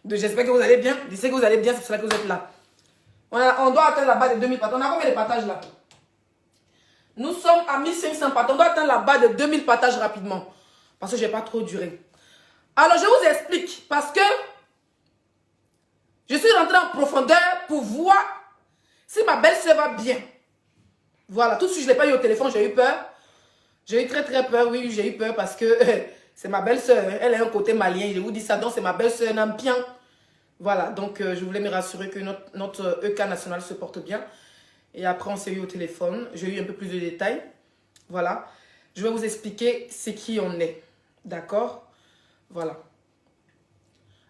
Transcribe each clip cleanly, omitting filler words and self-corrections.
J'espère que vous allez bien. Je sais que vous allez bien, c'est pour cela que vous êtes là. On doit atteindre la barre de 2000 partages. On a combien de partages là? Nous sommes à 1500 partages. On doit atteindre la barre de 2000 partages rapidement. Parce que je n'ai pas trop duré. Alors, je vous explique. Parce que je suis rentrée en profondeur pour voir si ma belle-sœur va bien. Voilà. Tout de suite, je ne l'ai pas eu au téléphone. J'ai eu peur. J'ai eu très très peur. Oui, j'ai eu peur parce que c'est ma belle-sœur. Elle a un côté malien. Je vous dis ça. Donc, c'est ma belle-sœur Nampian. Voilà. Donc, je voulais me rassurer que notre EK national se porte bien. Et après, on s'est eu au téléphone. J'ai eu un peu plus de détails. Voilà. Je vais vous expliquer ce qui on est. D'accord? Voilà.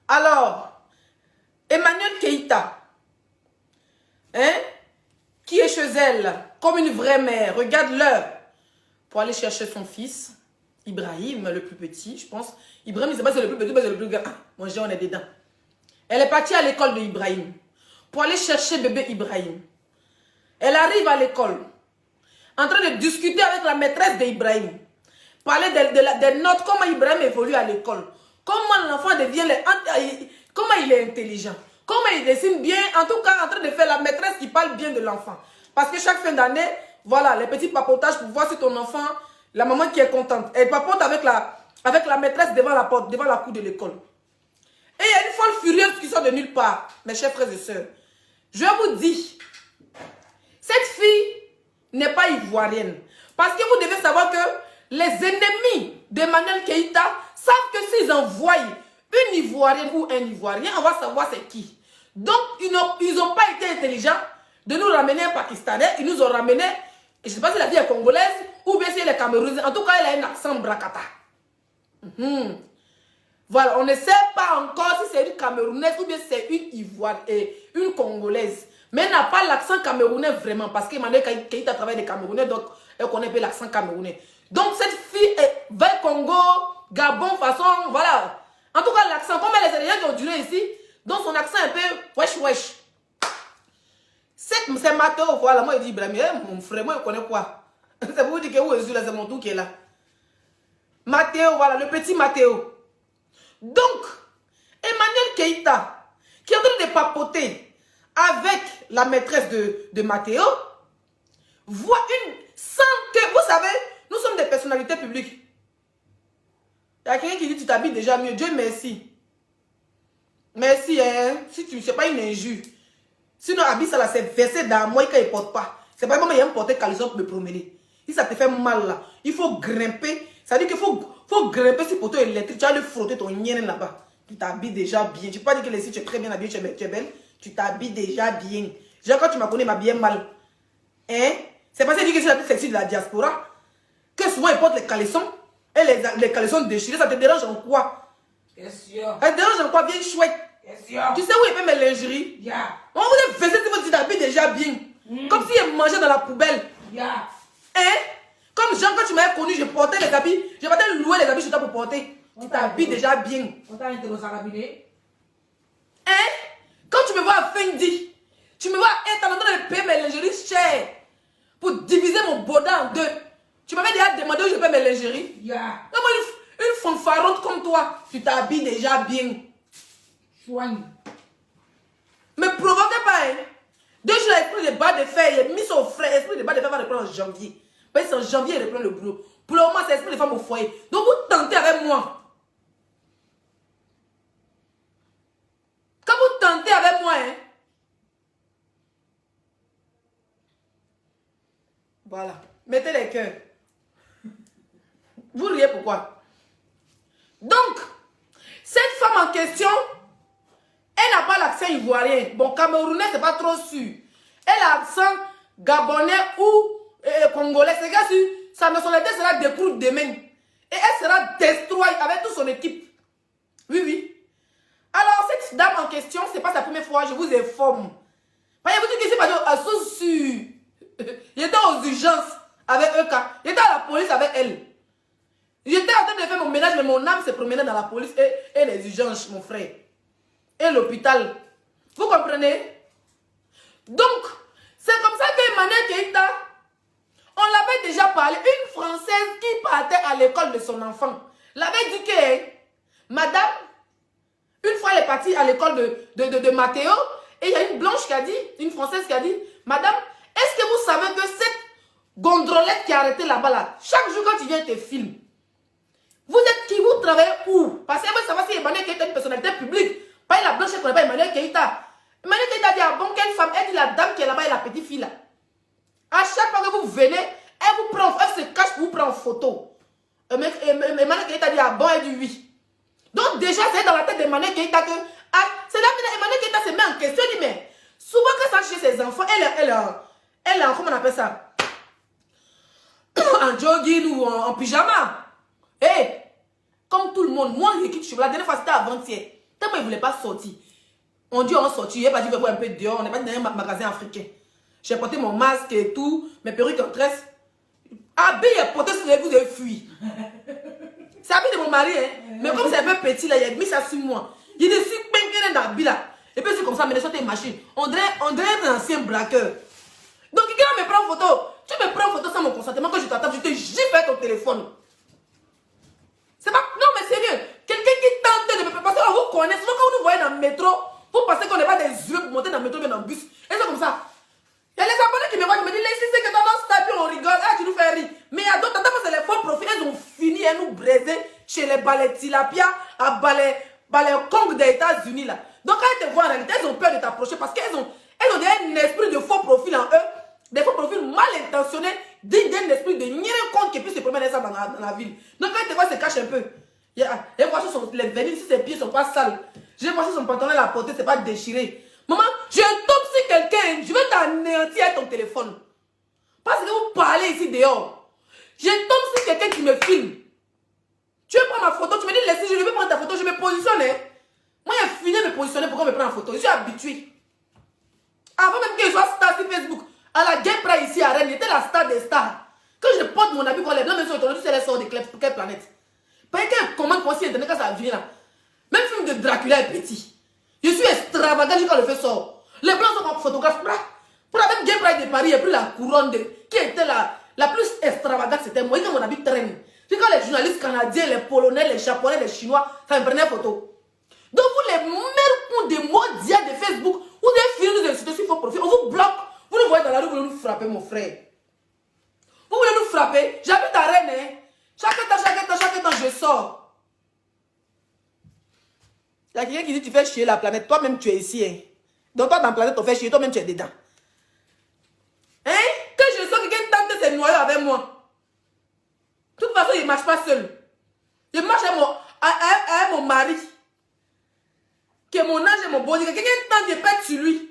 Alors, Emmanuel Keïta, hein, qui est chez elle, comme une vraie mère, regarde l'heure, pour aller chercher son fils, Ibrahim, le plus petit, je pense. Ibrahim, c'est pas c'est le plus petit, mais c'est le plus grand. Moi, j'ai, on est dedans. Elle est partie à l'école de Ibrahim, pour aller chercher bébé Ibrahim. Elle arrive à l'école, en train de discuter avec la maîtresse d'Ibrahim, parler des notes, comment Ibrahim évolue à l'école, comment l'enfant devient, comment il est intelligent, comment il dessine bien, en tout cas en train de faire la maîtresse qui parle bien de l'enfant. Parce que chaque fin d'année, voilà, les petits papotages pour voir si ton enfant, la maman qui est contente, elle papote avec la maîtresse devant la porte, devant la cour de l'école. Et il y a une folle furieuse qui sort de nulle part, mes chers frères et sœurs. Je vous dis, cette fille n'est pas ivoirienne. Parce que vous devez savoir que les ennemis d'Emmanuel Keïta savent que s'ils envoient une Ivoirienne ou un Ivoirien, on va savoir c'est qui. Donc, ils n'ont pas été intelligents de nous ramener un Pakistanais. Ils nous ont ramené, je ne sais pas si la fille est congolaise ou bien si elle est camerounaise. En tout cas, elle a un accent bracata. Voilà, on ne sait pas encore si c'est une camerounaise ou bien c'est une Ivoirienne et une congolaise. Mais elle n'a pas l'accent camerounais vraiment. Parce qu'Emmanuel Keïta travaille des Camerounais, donc elle connaît un peu l'accent camerounais. Donc cette fille est vers Congo, Gabon, façon, voilà. En tout cas, l'accent, comme elle est déjà qui ont duré ici, donc son accent est un peu wesh wesh. C'est Mathéo, voilà, moi je dis Ibrahim, mon frère, moi je connais quoi. C'est pour vous dire que où je suis là, c'est mon tour qui est là. Mathéo, voilà, le petit Mathéo. Donc, Emmanuel Keïta, qui est en train de papoter avec la maîtresse de Mathéo, voit sans que, vous savez, nous sommes des personnalités publiques. Il y a quelqu'un qui dit, tu t'habilles déjà mieux. Dieu merci. Merci, hein. Si tu ne sais pas une injure. Sinon, habille ça là, c'est versé dans moi qu'il ne porte pas. C'est pas comme il y a un porté caleçon pour me promener. Si ça te fait mal là, il faut grimper. Ça veut dire qu'il faut grimper sur le poteau électrique. Tu vas le frotter ton yen là-bas. Tu t'habilles déjà bien. Tu peux pas dire que les filles, tu es très bien habillée, tu es belle. Tu t'habilles déjà bien. Déjà, quand tu m'as connu, m'habillais mal. Hein? C'est parce que tu dis que c'est la plus sexy de la diaspora. Que souvent, ils portent les caleçons. Et les caleçons déchirés, ça te dérange en quoi? Question. Ça te dérange en quoi? Bien chouette. Question. Tu sais où il fait mes lingeries? Yeah. On vous a fait que tu t'habilles déjà bien. Comme si il mangeait dans la poubelle. Yeah. Hein? Comme Jean, quand tu m'avais connu, je portais les habits. Je partais louer les habits chez toi pour porter. Tu t'habilles déjà bien. On t'a interrogé à cabinet. Hein? Quand tu me vois à Fendi, tu me vois être en train de payer mes lingeries chères pour diviser mon bodin en deux. Tu m'avais déjà demandé où je paie mes lingeries. Yeah. Non, moi, une fanfaronde comme toi, tu t'habilles déjà bien. Soigne. Me provoquez pas, hein? 2 jours, il a pris les bas de fer, il a mis son frère, l'esprit de bas de fer va reprendre en janvier. Parce que c'est en janvier, il reprend le boulot. Pour le moment, c'est l'esprit de femme au foyer. Donc, vous tentez avec moi. Quand vous tentez avec moi, hein? Voilà. Mettez les cœurs. Vous riez pourquoi? Donc, cette femme en question, elle n'a pas l'accent ivoirien. Bon, camerounais, c'est pas trop sûr. Elle a l'accent gabonais ou congolais. C'est que si sa nationalité sera découverte demain. Et elle sera destroyée avec toute son équipe. Oui, oui. Alors, cette dame en question, c'est pas sa première fois, je vous informe. Voyez-vous que c'est pas sûr. Il était aux urgences avec EK. Il était à la police avec elle. J'étais en train de faire mon ménage, mais mon âme se promenait dans la police et les urgences, mon frère. Et l'hôpital. Vous comprenez? Donc, c'est comme ça qu'Emmanuel Keïta, on l'avait déjà parlé, une Française qui partait à l'école de son enfant, l'avait dit que, madame, une fois elle est partie à l'école de Mathéo. Et il y a une blanche qui a dit, une française qui a dit, madame, est-ce que vous savez que cette gondrolette qui est arrêtée là-bas, là, chaque jour quand tu viens, te filme. Vous êtes qui? Vous travaillez où? Parce qu'elle veut savoir si Emmanuel Keïta est une personnalité publique. Pas la blanche, elle ne connaît pas Emmanuel Keïta. Emmanuel Keïta dit, ah bon, quelle femme? Elle dit, la dame qui est là-bas et la petite fille là. À chaque fois que vous venez, elle vous prend, elle se cache pour vous prendre en photo. Emmanuel Keïta dit, ah bon, elle dit oui. Donc déjà, c'est dans la tête d'Emmanuel Keïta que, ah, c'est là que Emmanuel Keïta se met en question, il dit, mais souvent quand ça chez ses enfants, elle comment on appelle ça? En jogging ou en pyjama. Hey, comme tout le monde, moi, l'équipe chocolat, la dernière fois, c'était avant-hier. Tellement ils ne voulaient pas sortir. On dit, on sortit, il n'est pas dit, on va voir un peu dehors, on n'est pas dans un magasin africain. J'ai porté mon masque et tout, mes perruques en tresse. Abé, il a porté sur les vous avez fui. C'est Abé de mon mari, hein. Mais comme c'est un peu petit, là, il a mis ça sur moi. Il est sur pingué dans la là. Et puis c'est comme ça, mais les sortes de machine. On dirait un ancien braqueur. Donc, quelqu'un me prend en photo. Tu me prends en photo sans mon consentement, quand je t'attends, je te gifle avec ton téléphone. C'est pas... Non, mais sérieux. Quelqu'un qui tente de me... Parce qu'on vous connaît. Souvent, quand vous nous voyez dans le métro, vous pensez qu'on n'est pas des yeux pour monter dans le métro, mais dans le bus. Et c'est comme ça. Il y a les abonnés qui me voient, qui me disent, laissez, c'est que dans notre puis on rigole. Ah, tu nous fais rire. Mais il y a d'autres, c'est les faux profils. Elles ont fini à nous braiser chez les balais tilapia, à balais Kong des États-Unis, là. Donc, quand elles te voient en réalité, elles ont peur de t'approcher parce qu'elles ont un esprit de faux profil en eux. Des faux profils mal intentionnés, dignes d'un esprit de nier compte qui puisse se promener ça dans la ville. Donc quand tu vois, se cache un peu. Les voitures sont les venies, si ses pieds ne sont pas sales. J'ai voir si son pantalon à la portée, c'est pas déchiré. Maman, je tombe sur quelqu'un, je vais t'anéantir avec ton téléphone. Parce que vous parlez ici dehors. Je tombe sur quelqu'un qui me filme. Tu veux prendre ma photo, tu me dis laissez, je vais prendre ta photo, je me positionne. Moi, j'ai fini de me positionner pour qu'on me prenne en photo. Je suis habitué. Avant même que je sois star sur Facebook. À la Gay Pride ici à Rennes, j'étais la star des stars. Quand je porte mon habit pour les blancs, même si aujourd'hui, c'est les sorts de quelle planète. Parce que comment penser internet quand ça vient là. Même film de Dracula est petit. Je suis extravagant quand le fait sort. Les blancs sont comme photographes. Pour la même Gay Pride de Paris, il y a plus la couronne qui était la plus extravagante, c'était moi quand mon habit traîne. C'est quand les journalistes canadiens, les polonais, les japonais, les chinois, ça me prenait photo. Donc vous les meilleurs coups de mondial de Facebook, vous devez finir nous insulter sur vos profils, on vous bloque. Vous nous voyez dans la rue, vous voulez nous frapper, mon frère. Vous voulez nous frapper? J'habite à Rennes, hein. Chaque temps, je sors. Il y a quelqu'un qui dit tu fais chier la planète. Toi-même, tu es ici, hein. Donc toi, dans la planète, on fait chier. Toi-même, tu es dedans. Hein? Quand je sors, quelqu'un tente de se noyer avec moi. De toute façon, il ne marche pas seul. Il marche avec mon mari. Qui est mon âge et mon body. Quelqu'un tente de pète sur lui.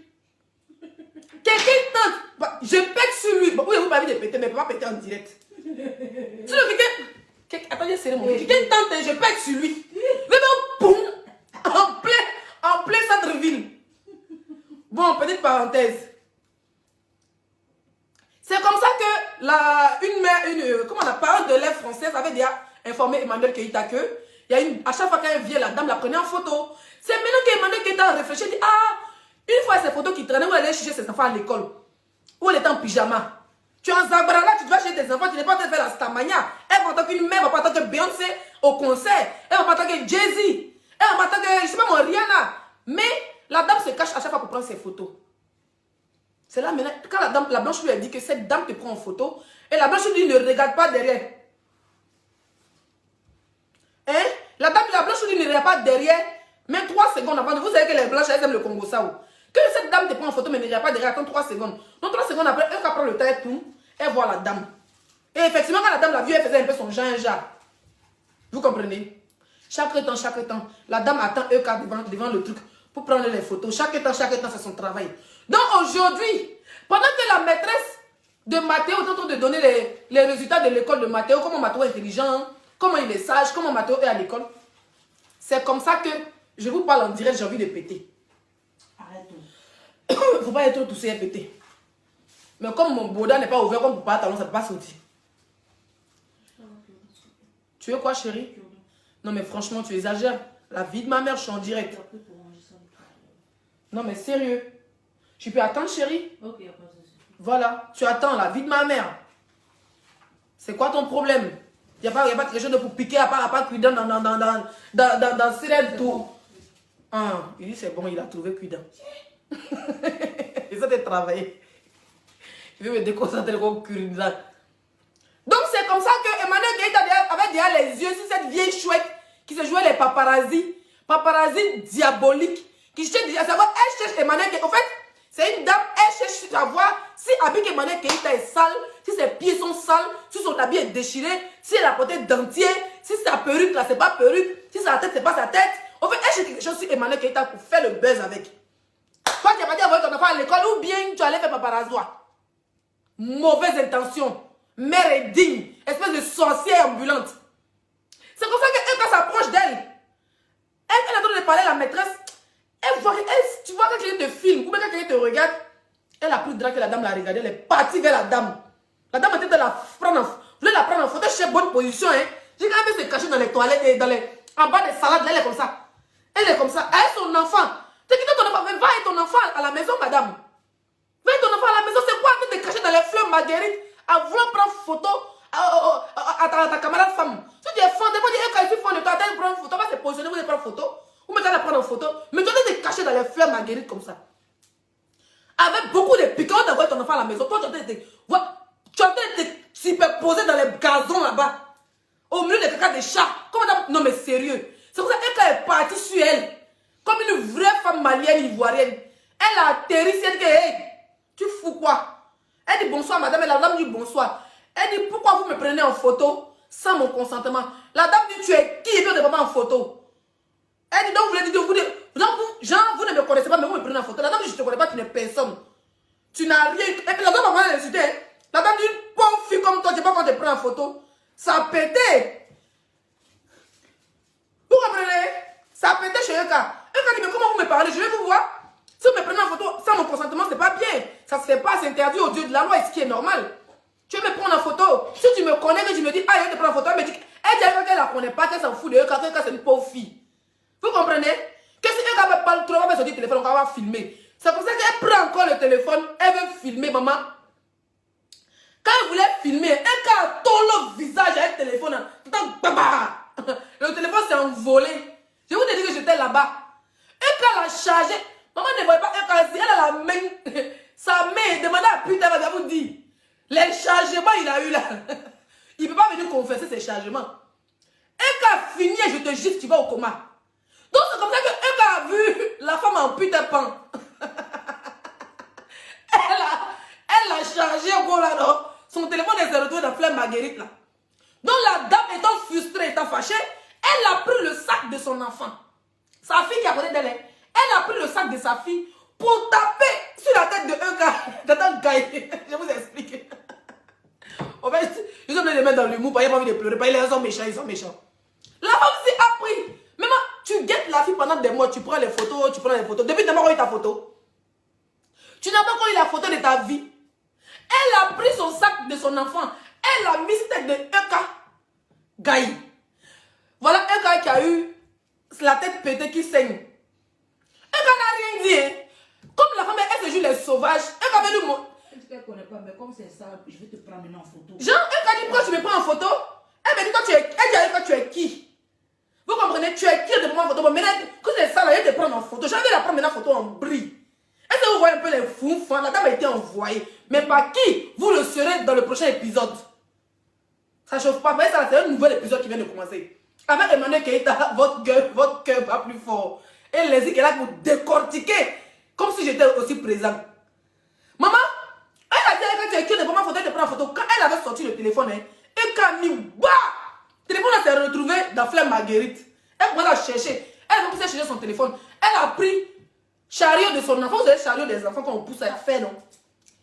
Quelqu'un tente, je pète sur lui. Bon, oui, vous m'avez de péter, mais je ne peux pas péter en direct. Si quelqu'un, attendez, c'est mon quelqu'un tente, je pète sur lui. Mais bon, boum, en plein centre-ville. Bon, petite parenthèse. C'est comme ça que comment la parole de l'élève française avait déjà informé Emmanuel Keïta que à chaque fois qu'elle vient, la dame la prenait en photo. C'est maintenant qu'Emmanuel Keïta réfléchit, dit, ah, une fois ces photos qui traînaient, où elle allait chercher ses enfants à l'école, où elle était en pyjama. Tu es en Zabrala, tu dois chez tes enfants, tu n'es pas en train de faire la Stamania. Elle va en tant qu'une mère, elle va pas en tant que Beyoncé au concert, elle va pas en tant que Jay-Z, elle va pas en tant que, je sais pas moi, Rihanna. Mais la dame se cache à chaque fois pour prendre ses photos. C'est là maintenant, quand la blanche lui a dit que cette dame te prend en photo, et la blanche lui dit ne regarde pas derrière. Hein? La blanche lui dit ne regarde pas derrière, même 3 secondes avant. Vous savez que les blanches, elles aiment le Congo Sao. Que cette dame te prend en photo, mais ne regarde pas derrière, attends 3 secondes. Donc 3 secondes après, elle prend le temps et tout, elle voit la dame. Et effectivement, quand la dame l'a vue, elle faisait un peu son genre. Vous comprenez? Chaque temps, la dame attend EK devant le truc pour prendre les photos. Chaque temps, c'est son travail. Donc aujourd'hui, pendant que la maîtresse de Mathéo est en train de donner les résultats de l'école de Mathéo, comment Mathéo est intelligent, comment il est sage, comment Mathéo est à l'école, c'est comme ça que je vous parle en direct, j'ai envie de péter. Il ne faut pas être toussé et péter. Mais comme mon boda n'est pas ouvert, comme pour pas talon, ça ne peut pas sortir. Tu veux quoi, chérie? Non, mais franchement, tu exagères. La vie de ma mère, je suis en direct. Non, mais sérieux. Tu peux attendre, chérie? Ok, il n'y a pas de souci. Voilà, tu attends la vie de ma mère. C'est quoi ton problème? Il n'y a pas quelque chose de pour piquer à part cuire dans Sirène tout. Ah, il dit c'est bon, il a trouvé cuidant. Il s'est travaillé. Il veut me déconcentrer comme curidant. Donc c'est comme ça que Emmanuel Keïta avait déjà les yeux sur cette vieille chouette qui se jouait les paparazzi. Paparazzi diaboliques. Qui cherche à savoir, elle cherche Emmanuel Keïta. En fait, c'est une dame, elle cherche à voir si habit Emmanuel Keïta est sale, si ses pieds sont sales, si son habit est déchiré, si elle a porté dentier, si sa perruque là c'est pas perruque, si sa tête c'est pas sa tête. En fait, elle cherche quelque chose sur Emmanuel Keïta pour faire le buzz avec. Toi qui n'as pas dit envoyer ton enfant à l'école ou bien tu allais faire paparazzi. Mauvaise intention. Mère est digne. Espèce de sorcière ambulante. C'est comme ça qu'elle, quand s'approche d'elle, elle est en train de parler à la maîtresse. Elle voit, tu vois quand quelqu'un te filme ou même quand quelqu'un te regarde, elle a plus de drap que la dame l'a regardé. Elle est partie vers la dame. La dame était de la prendre, voulait la prendre en photo. Chez bonne position. Hein. J'ai quand même se cacher dans les toilettes et en bas des salades. Elle est comme ça. Elle est comme ça. Elle est son enfant. Tu dis ton enfant, va avec ton enfant à la maison, madame. Va avec ton enfant à la maison. C'est quoi en train de cacher dans les fleurs marguerites à vouloir prendre photo à ta camarade femme. Si tu es fan, tu vas dire, quand je suis fan de toi, tu vas prendre une photo, tu vas se positionner, vous allez prendre photo. Ou tu vas la prendre en photo. Mais tu vas te cacher dans les fleurs marguerites comme ça. Avec beaucoup de piquants d'avoir ton enfant à la maison. Toi, tu as été superposé dans les gazons là-bas. Au milieu des caca des chats. Non, mais sérieux. C'est pour ça qu'elle est partie sur elle. Comme une vraie femme malienne ivoirienne. Elle a atterri, elle dit, hey, tu fous quoi? Elle dit bonsoir madame, et la dame dit bonsoir. Elle dit pourquoi vous me prenez en photo sans mon consentement? La dame dit tu es qui veut de papa en photo? Elle dit donc vous voulez dire, vous ne me connaissez pas mais vous me prenez en photo. La dame dit je ne te connais pas, tu n'es personne. Tu n'as rien. Et puis la dame va l'insulter. La dame dit pauvre fille comme toi, tu ne sais pas quand tu te prends en photo. Ça a pété. Vous comprenez? Ça a pété chez Eka. Eka dit mais comment vous me parlez? Je vais vous voir. Si vous me prenez en photo sans mon consentement, c'est pas bien. Ça ne se fait pas, c'est interdit au Dieu de la loi, et ce qui est normal. Tu veux me prendre en photo. Si tu me connais, que tu me dis, ah, je vais te prendre en photo, elle me dit, elle dit qu'elle ne la connaît pas, qu'elle s'en fout de eux, quand c'est une pauvre fille. Vous comprenez? Que si elle ne va pas trop, elle va sortir le téléphone, on va filmer. C'est pour ça qu'elle prend encore le téléphone, elle veut filmer, maman. Quand elle voulait filmer, elle a tout le visage avec le téléphone. Le téléphone s'est envolé. Je vous ai dit que j'étais là-bas. Et quand elle a chargé, maman ne voyait pas, elle a la main, sa main, demandez à putain, elle va vous dire. Les chargements, il a eu là. Il ne peut pas venir confesser ses chargements. Et quand fini, je te gifle, tu vas au coma. Donc c'est comme ça que a vu la femme en putain pan. Elle a chargé au gros là, non? Son téléphone est retrouvé dans plein marguerite là. Donc la dame étant frustrée, étant fâchée, elle a pris le sac de son enfant. Sa fille qui a côté d'elle, elle a pris le sac de sa fille pour taper sur la tête de un gars. Je vous explique. En fait, ils ont les mettre dans l'humour, il n'y a pas envie de pleurer, ils sont méchants, ils sont méchants. La femme s'est appris. Même tu guettes la fille pendant des mois, tu prends les photos, Depuis tu n'as pas eu ta photo. Tu n'as pas encore eu la photo de ta vie. Elle a pris son sac de son enfant. Elle a mis cette tête de Eka Gaï. Voilà Eka qui a eu la tête pétée qui saigne. Eka n'a rien dit. Hein. Comme la femme, elle se joue les sauvages. Eka avait dit moi. Je ne connais pas, mais comme c'est ça, je vais te prendre maintenant en photo. Jean, Eka dit pourquoi tu me prends en photo? Elle me dit toi tu es. Elle dit toi tu es qui? Vous comprenez? Tu es qui de prendre en photo? Mais maintenant, que c'est ça, elle te prendre en photo. J'avais la prendre maintenant en photo en bris. Est-ce que vous voyez un peu les fous? La dame a été envoyée. Mais par qui? Vous le serez dans le prochain épisode. Ça ne chauffe pas. Mais ça, c'est un nouvel épisode qui vient de commencer. Avec Emmanuel Keïta, votre cœur va plus fort. Et les qui est là pour décortiquer. Comme si j'étais aussi présent. Maman, elle a dit que tu es qui de prendre en photo, de prendre en photo. Quand elle avait sorti le téléphone, et quand elle bah, le téléphone s'est retrouvé dans Fleur Marguerite. Elle commence à chercher. Elle a commencé à chercher son téléphone. Elle a pris chariot de son enfant. Vous savez, chariot des enfants quand on pousse à faire, non?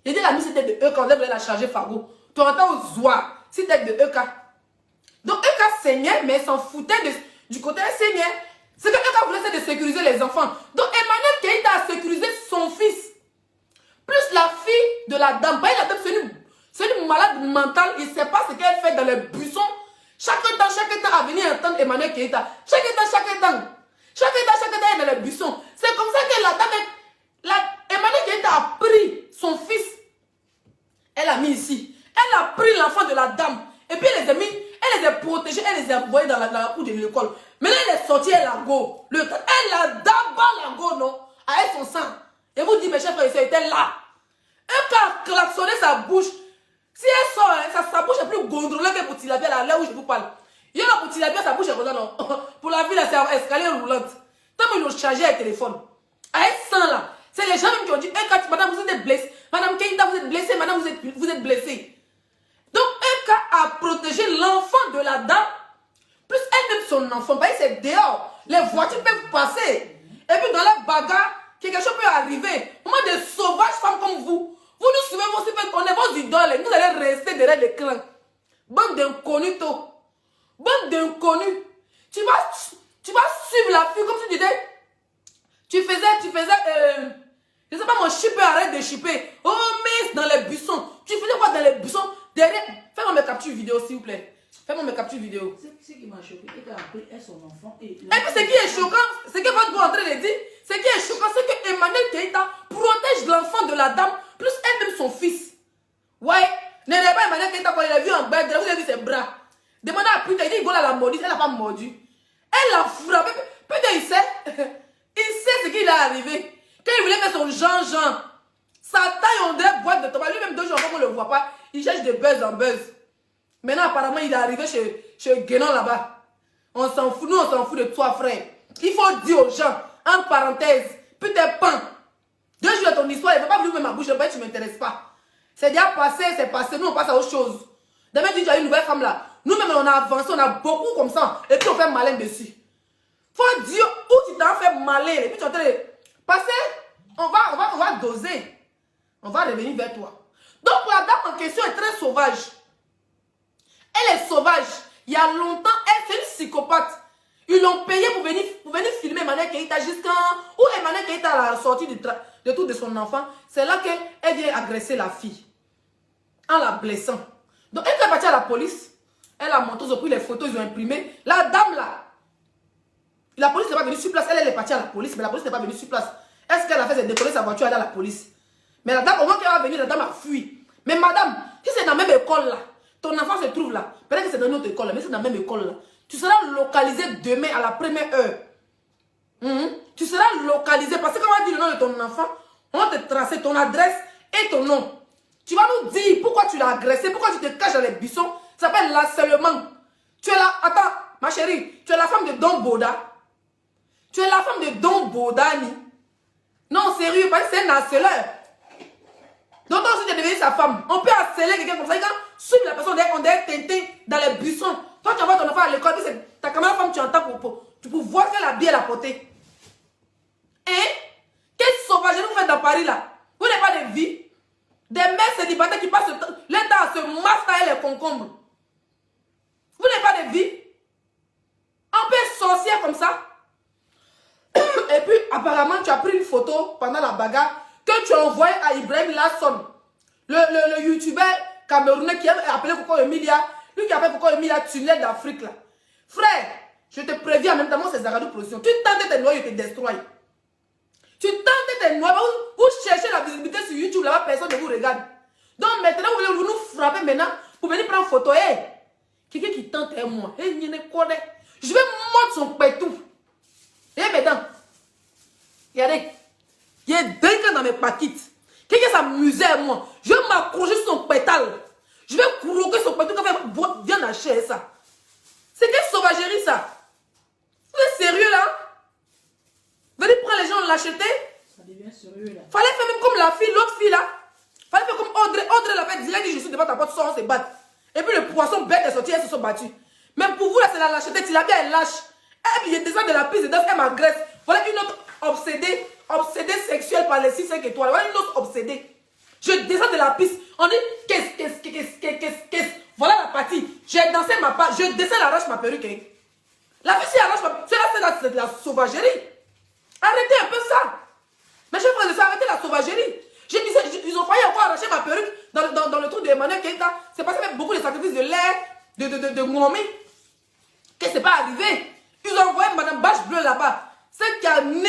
J'ai dit la mise c'était de Eka, on devait la charger Fargo. Tu entends aux oies, c'était de Eka. Donc Eka saignait, mais elle s'en foutait du côté elle saignait. C'est que Eka voulait c'est de sécuriser les enfants. Donc Emmanuel Keïta a sécurisé son fils. Plus la fille de la dame. La dame, c'est une malade mentale. Il ne sait pas ce qu'elle fait dans les buissons. Chaque temps, à venir entendre Emmanuel Keïta. Chaque temps, elle est dans les buissons. C'est comme ça que la dame, Emmanuel Keïta a pris son fils. Elle l'a mis ici. Elle a pris l'enfant de la dame. Et puis elle les a mis, elle les a protégés, elle les envoyer dans la cour de l'école. Maintenant, elle est sortie, elle a go. Elle a d'abord la go, non? Avec son sang. Et vous dites, mes chers frères, elle était là. Et quand elle a klaxonné sa bouche, si elle sort, sa bouche est plus gondrolée que pour Tilapia, là où je vous parle. Il y a pour Tilapia, sa bouche est comme ça, non? Pour la vie, là, c'est un escalier roulante. Tant qu'ils l'ont chargé avec le téléphone. Avec sang, là. C'est les gens même qui ont dit, madame, vous êtes blessée. Madame Keïta, vous êtes blessée. Madame, vous êtes blessée. Donc, Eka a protégé l'enfant de la dame, plus elle-même son enfant. C'est dehors. Les voitures peuvent passer. Et puis, dans la bagarre, quelque chose peut arriver. Moment de sauvages femmes comme vous. Vous nous suivez, vous aussi, on est vos idoles. Vous allez rester derrière l'écran. Bande d'inconnus, toi. Bande d'inconnus. Tu vas suivre la fille comme si tu disais. Tu faisais, je sais pas, mon shipper arrête de shipper. Oh, mais dans les buissons. Tu faisais quoi dans les buissons? Derrière. Fais-moi mes captures vidéo, s'il vous plaît. Fais-moi mes captures vidéo. Ce qui m'a choqué, c'est qu'elle a pris son enfant et puis ce qui est choquant, ce que votre en train de dire, ce qui est choquant, c'est que Emmanuel Keïta protège l'enfant de la dame, plus elle-même son fils. Ouais. N'aimez pas Emmanuel Keïta quand il a vu en bas, vous avez vu ses bras. Demandez à Putain, il dit, il l'a maudit, elle n'a pas mordu. Elle l'a frappé. Putain, il sait. Il sait ce qui est arrivé. Quand il voulait faire son Jean-Jean, sa taille, on dirait boîte de tabac. Lui-même, 2 jours avant qu'on ne le voit pas, il cherche de buzz en buzz. Maintenant, apparemment, il est arrivé chez Guénon là-bas. On s'en fout, nous, on s'en fout de toi, frère. Il faut dire aux gens, en parenthèse, putain, pan. 2 jours de ton histoire, il ne va pas venir ma bouche, tu ne m'intéresses pas. C'est déjà passé, c'est passé, nous, on passe à autre chose. Demain, tu as une nouvelle femme là. Nous-mêmes, on a avancé, on a beaucoup comme ça. Et puis, on fait malin dessus. Faut dire où tu t'en fais malin. Et puis tu es en train de passer. On va doser. On va revenir vers toi. Donc la dame en question est très sauvage. Elle est sauvage. Il y a longtemps, elle c'est une psychopathe. Ils l'ont payé pour venir filmer Emmanuel Keïta jusqu'à où Emmanuel Keïta a la sortie de tout de son enfant. C'est là qu'elle vient agresser la fille. En la blessant. Donc elle est partie à la police. Elle a monté, ils ont pris les photos, ils ont imprimé. La dame là. La police n'est pas venue sur place. Elle est partie à la police, mais la police n'est pas venue sur place. Est-ce qu'elle a fait, c'est décoller sa voiture, elle est à la police. Mais la dame, au moment qu'elle va venir, la dame a fui. Mais madame, si c'est dans la même école là, ton enfant se trouve là, peut-être que c'est dans une autre école là, mais c'est dans la même école là, tu seras localisé demain à la première heure. Tu seras localisé parce que quand on va dire le nom de ton enfant, on va te tracer ton adresse et ton nom. Tu vas nous dire pourquoi tu l'as agressé, pourquoi tu te caches dans les buissons. Ça s'appelle l'harcèlement. Tu es là, attends, ma chérie, tu es la femme de Don Boda. Tu es la femme de Don Bodani. Non, sérieux, parce que c'est un harceleur. Donc, si tu es devenue sa femme, on peut harceler quelqu'un comme ça. Quand suivre la personne, on est teinté dans les buissons. Toi, tu envoies ton enfant à l'école, ta camarade femme, tu entends pour voir qu'elle a bien la portée. Et quelle sauvagerie vous faites dans Paris là? Vous n'avez pas de vie. Des mères célibataires qui passent le temps à se masser les concombres. Vous n'avez pas de vie. On peut être sorcière comme ça. Et puis, apparemment, tu as pris une photo pendant la bagarre que tu as envoyée à Ibrahim Lasson, le youtubeur camerounais qui a appelé Coco Emilia, lui qui a appelé Coco Emilia tunnel d'Afrique là. Frère, je te préviens en même temps, c'est Zagadou Production. Tu tentes de te noyer, je te destroy. Tu tentes de te noyer, vous cherchez la visibilité sur YouTube, là-bas, personne ne vous regarde. Donc maintenant, vous voulez nous frapper maintenant pour venir prendre photo. Quelqu'un qui tente est moi. Je vais montrer son pétou. Et maintenant, regardez, il y a 2 gars dans mes paquettes. Quelqu'un s'amusait à moi. Je vais m'accrocher sur son pétale. Je vais croquer son pétale quand il vient d'acheter ça. C'est quelle sauvagerie ça? Vous êtes sérieux là? Venez prendre les gens l'acheter. Ça devient sérieux là. Fallait faire même comme la fille, l'autre fille là. Fallait faire comme Audrey. Audrey l'a fait, il a dit je suis devant ta porte, sort, on se bat. Et puis le poisson bête est sorti, elles se sont battues. Même pour vous là, c'est la lâcheté, il a bien elle lâche. Et puis je descends de la piste de danse, elle m'agresse. Voilà une autre obsédée sexuelle par les 6-5 étoiles. Voilà une autre obsédée. Je descends de la piste. On dit qu'est-ce. Voilà la partie. J'ai dansé ma part. Je descends, elle arrache ma perruque. Hein. La fille, si elle arrache ma perruque, c'est de la sauvagerie. Arrêtez un peu ça. Mais je frère de ça, arrêtez la sauvagerie. Je disais, ils ont failli encore arracher ma perruque dans le truc de Emmanuel Keïta. C'est passé avec beaucoup de sacrifices de l'air, de Ngomé. Qu'est-ce qui n'est pas arrivé? Ils ont envoyé Madame Bâche Bleue là-bas. Celle qui a né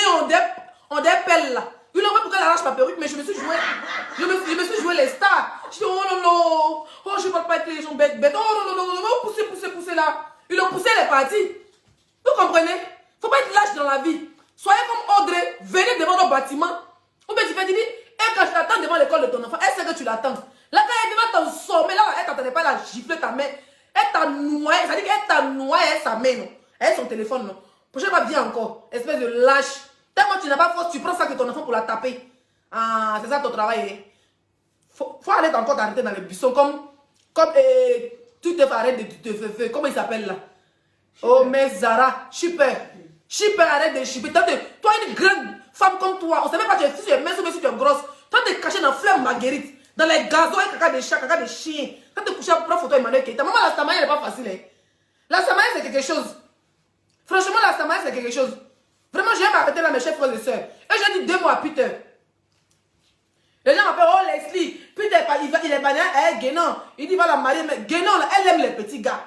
en des pelles là. Ils l'ont envoyé pour qu'elle arrache ma perruque, mais je me suis joué les stars. Je dis, oh non, non. Oh, je ne parle pas avec les gens bêtes. Oh non, non, non, non, poussez là. Ils l'ont poussé, est parti. Vous comprenez? Faut pas être lâche dans la vie. Soyez comme Audrey, venez devant nos bâtiments. Ou bien tu fais dire, et quand je t'attends devant l'école de ton enfant, elle sait que tu l'attends. Là, quand elle va t'en là, elle t'attendait pas, elle a giflé ta main. Elle t'a noyé, ça veut dire qu'elle t'a noyé sa main, non? Elle son téléphone, non? Prochaine fois, viens encore. Espèce de lâche. Tellement tu n'as pas force, tu prends ça que ton enfant pour la taper. Ah, c'est ça ton travail. Hein? Faut aller encore t'arrêter dans les buissons comme tu te fais arrêter de te faire. Comment il s'appelle là? Oh, mais Zara, super. Super, arrête de chipper. Toi, une grande femme comme toi, on ne sait même pas si tu es mince ou si tu es grosse. Toi, tu es caché dans fleur marguerite, dans les gazons et caca des chats, caca des chiens. Quand tu es couché pour prendre photo Emmanuel Keita, maman, la Samaïa n'est pas facile. Hein? La Samaïa, c'est quelque chose. Franchement, la Samaïa, c'est quelque chose. Vraiment, je vais m'arrêter là, mes chers frères et sœurs. Et j'ai dit 2 mots à Peter. Les gens m'appellent, oh Leslie, Peter, il est banné, Guénon. Il dit, il va la marier, mais Guénon, elle aime les petits gars.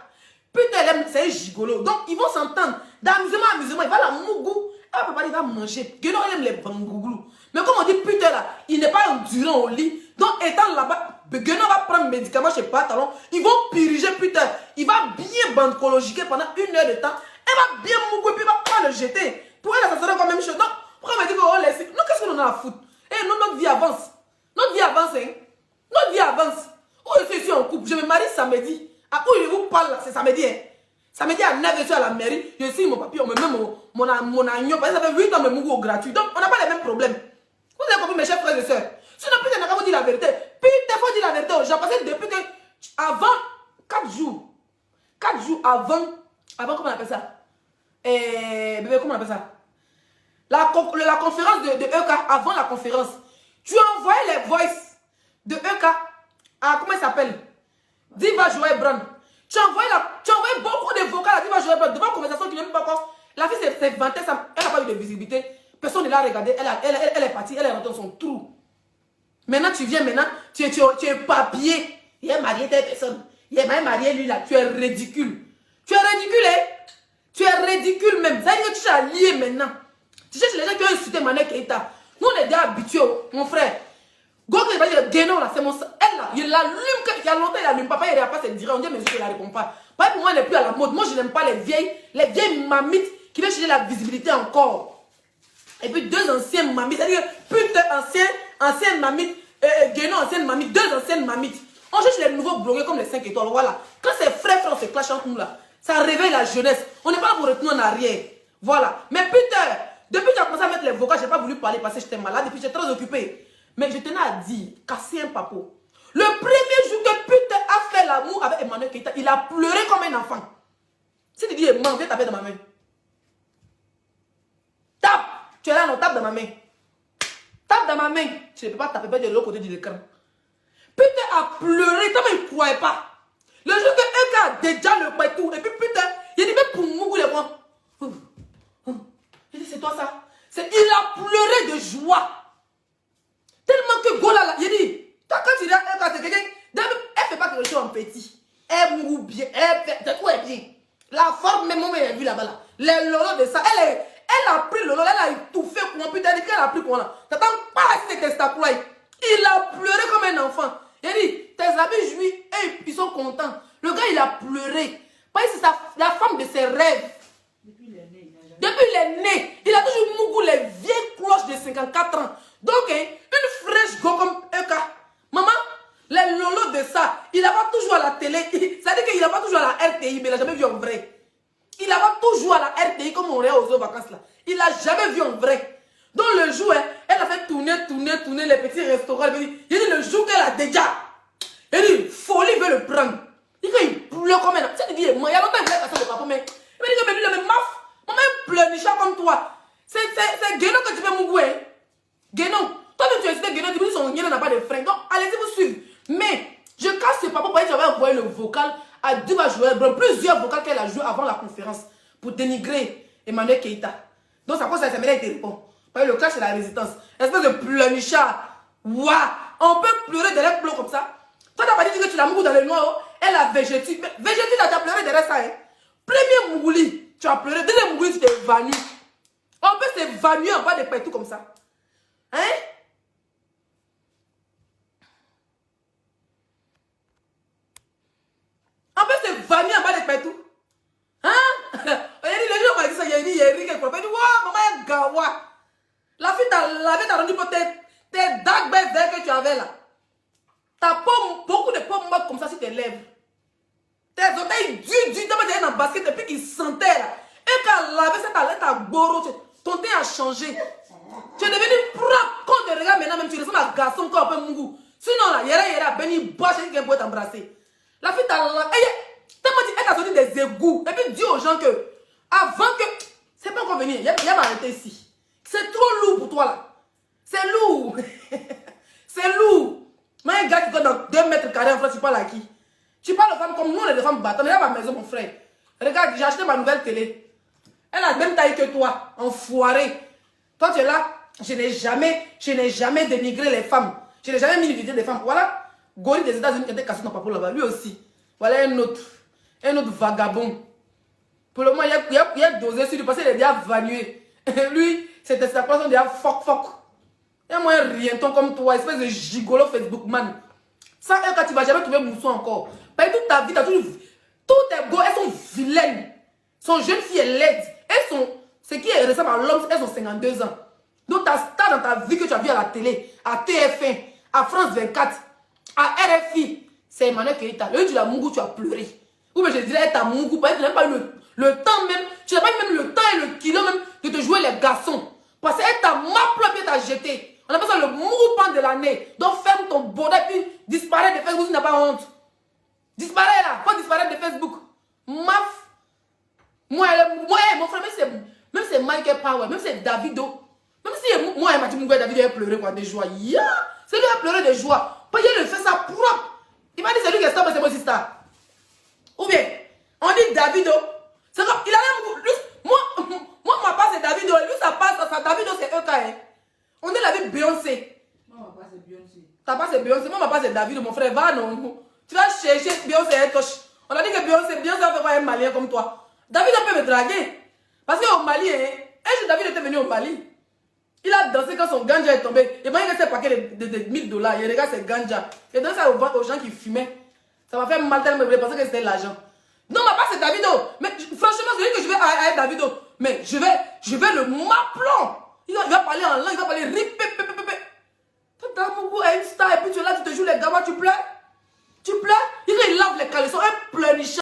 Peter, elle aime, c'est un gigolo. Donc, ils vont s'entendre. D'amusement à amusement, il va la mougou. Elle peut pas, il va manger. Guénon, elle aime les bangouglous. Mais comme on dit, Peter, là, il n'est pas endurant au lit. Donc, étant là-bas, Guénon va prendre médicaments chez Pantalon. Ils vont piriger Peter. Il va bien bandcologiquer pendant 1 heure de temps. Elle va bien mougou et puis il va pas le jeter. Pour elle, ça serait quand même chose. Donc, pourquoi on me dit que, oh Leslie, nous, qu'est-ce qu'on a à foutre? Eh, nous, notre vie avance. Notre vie avance, hein. Notre vie avance. Oh, je suis ici en couple. Je me marie samedi. À où je vous parle, c'est samedi, hein. Samedi à 9h, je suis à la mairie. Je signe mon papier, on me met mon agneau. Parce que ça fait 8 ans, me mougou au gratuit. Donc, on n'a pas les mêmes problèmes. Vous avez compris, mes chers frères et sœurs. Sinon, Peter n'a pas vous dire la vérité. Peter, il faut dire la vérité aux gens. Parce que depuis que, avant 4 jours avant, comment on appelle ça? Bébé, comment on appelle ça? La conférence de EK, avant la conférence, tu envoyais les voices de EK à, comment il s'appelle? Diva Joël Brand. Tu envoyais beaucoup de vocaux à Diva Joël Brand devant une conversation qui n'est même pas encore. La fille s'est vantée, elle n'a pas eu de visibilité. Personne ne l'a regardé, elle est partie, elle est rentrée dans son trou. Maintenant, tu viens, tu es papier. Il est marié telle personne. Il est même marié lui là, tu es ridicule. Tu es ridicule, hein? Tu es ridicule même. Ça veut dire que tu es allié maintenant. Tu cherches les gens qui ont insulté Emmanuel Keita. Nous, on est déjà habitués, mon frère. Gogo, il va dire, Guénon, là, c'est mon... Elle, là, il l'allume, il y a longtemps, il allume. Papa, il regarde pas, c'est direct. On dit, mais je ne la réponds pas. Pour moi, elle n'est plus à la mode. Moi, je n'aime pas les vieilles mamites qui veulent chercher la visibilité encore. Et puis, 2 anciennes mamites. C'est-à-dire, putain, ancienne mamite, Guénon, ancienne mamite, 2 anciennes mamites. On cherche les nouveaux blogueurs comme les 5 étoiles. Voilà. Quand c'est frère, on se clash entre nous, là. Ça réveille la jeunesse. On n'est pas là pour retourner en arrière. Voilà. Mais putain, depuis que tu as commencé à mettre les vocaux, je n'ai pas voulu parler parce que j'étais malade et puis j'étais très occupée. Mais je tenais à dire, casser un papo. Le premier jour que Peter a fait l'amour avec Emmanuel Keita, il a pleuré comme un enfant. Si tu dis, viens taper dans ma main. Tape. Tu es là, non, tape dans ma main. Tape dans ma main. Tu ne peux pas taper de l'autre côté de l'écran. Peter a pleuré, tellement il ne croyait pas. Le jour que Eka a déjà le tout, et puis Peter, il dit, mais pour Mougou les bras. Il dit, c'est toi ça. Il a pleuré de joie. Tellement que Gola, il dit, toi quand tu dis Eka, c'est quelqu'un, elle ne fait pas quelque chose en petit. Elle moue bien, elle tout est bien. La forme, même moi, j'ai vu là-bas, là. Les lolos de ça, elle a pris le lolo, elle a étouffé pour un putain, elle a pris pour là. T'attends pas si c'était ta ploie. Il a pleuré comme un enfant. Il dit, tes amis juifs, ils sont contents. Le gars, il a pleuré. Parce que c'est la femme de ses rêves. Depuis il est né, il a toujours mougou les vieilles cloches de 54 ans. Donc, une fraîche go comme Eka. Maman, les lolos de ça, il n'a pas toujours à la télé. Ça veut dire qu'il n'a pas toujours à la RTI, mais il n'a jamais vu en vrai. Il n'a pas toujours à la RTI comme on est aux vacances là. Il n'a jamais vu en vrai. Donc le jour, elle a fait tourner les petits restaurants. Il dit le jour qu'elle a déjà. Il dit, folie veut le prendre. Il dit qu'il pleure comme un. Tu dis, moi, il y a longtemps qu'il voulait passer le papa, mais il me dit, mais maf, maman, il pleure, Nicha comme toi. C'est Guénon que tu fais mougouer. Guénon, toi, tu as cité Guénon, tu me dis, son Guénon n'a pas de frein. Donc, allez-y, vous suivre. Mais, je casse ce papa pour dire que j'avais envoyé le vocal à Diva Joël Brand, plusieurs vocales qu'elle a joué avant la conférence pour dénigrer Emmanuel Keita. Donc, ça cause ça, ça m'a été répond. Parce que le clash, c'est la résistance. Espèce de pleurnichard. Waouh! On peut pleurer derrière pleurs comme ça. Toi, t'as pas dit que tu l'as mougou dans le noir. Elle a végété. Végété, tu as pleuré derrière ça. Hein? Premier mougouli, tu as pleuré. Deuxième mougouli, tu t'es évanoui. On peut s'évanouir en bas des pétous comme ça. Hein? On peut s'évanouir en bas des pétous. Hein? lavé, t'as rendu pour tes dark best que tu avais là. Ta peau, beaucoup de peau morte comme ça sur tes lèvres. Tes orteils durs, t'as dans le basket depuis qu'ils sentaient là. Et quand elle a lavé ça, t'as goro, ton teint a changé. Tu es devenu propre. Quand tu regardes maintenant, même tu ressembles à un garçon quand on peut mougou. Sinon là, yera, Benny Bois, j'ai dit qu'elle peut t'embrasser. La fille t'a lavé. Elle t'a sorti des égouts. Et puis dis aux gens que, avant que, c'est pas encore venu, il y a m'arrêter ici. C'est trop lourd pour toi là. C'est lourd. C'est lourd. Mais un gars qui est dans 2 mètres carrés en France, tu parles à qui? Tu parles aux femmes comme nous, on est des femmes battantes. Regarde ma maison, mon frère. Regarde, j'ai acheté ma nouvelle télé. Elle a même taille que toi, enfoiré. Toi, tu es là. Je n'ai jamais dénigré les femmes. Je n'ai jamais minimisé les femmes. Voilà. Gori des États-Unis qui était cassé dans Papo là-bas. Lui aussi. Voilà un autre vagabond. Pour le moment, il y a dosé sur lui parce qu'il est déjà vanué. Lui, c'était sa personne déjà fuck. Il y a moins rienton comme toi, espèce de gigolo Facebook man. Ça, quand tu vas jamais trouver mousson encore. Parce que toute ta vie, t'as toujours. Toutes tes go, elles sont vilaines. Son jeune fille est laide. Elles sont. Ce qui est ressemble à l'homme, elles ont 52 ans. Donc, ta star dans ta vie que tu as vu à la télé, à TF1, à France 24, à RFI, c'est Emmanuel Keita. Le jour de la Mougou, tu as pleuré. Ou bien je dirais, ta Mougou, parce que tu n'as pas eu le temps même, tu n'as pas eu même le temps et le kilo même de te jouer les garçons. Parce qu'elle t'a mappé et t'a jeté. On appelle ça le mouvement de l'année. Donc ferme ton bordel puis disparaît de Facebook si tu n'as pas honte. Disparaît là, faut disparaître de Facebook. Maf. Moi, mon frère, même c'est Michael Power, même c'est Davido. Même si moi et Mathieu Mungwe Davido a pleuré quoi, de joie. Yeah. C'est lui qui a pleuré de joie. Pas il fait ça propre. Il m'a dit c'est lui qui est stop, c'est moi aussi star. Ou bien, on dit Davido. C'est comme, il a même. Moi, ma part c'est Davido. Lui, sa part, Davido c'est EK. Hein. On est la vie Beyoncé. Moi, ma part c'est Beyoncé. Ta part c'est Beyoncé. Moi, ma part c'est Davido. Mon frère, va non. Tu vas chercher Beyoncé et Tosh. On a dit que Beyoncé va faire un Malien comme toi. Davido peut me draguer. Parce qu'au Mali, un jour David était venu au Mali. Il a dansé quand son ganja est tombé. Il m'a dit que c'est un paquet de $1000. Il regarde ses ganja. Il donne ça aux gens qui fumaient. Ça m'a fait mal tellement, je pensais que c'était l'argent. Non, ma part c'est Davido. Mais franchement, je dis que je vais à Davido. Mais je vais le m'appelant. Il va parler en langue, il va parler rip. T'as un goût à une star et puis tu es là, tu te joues les gamins, tu pleures. Tu pleures. Il lave les caleçons, un pleurnichant.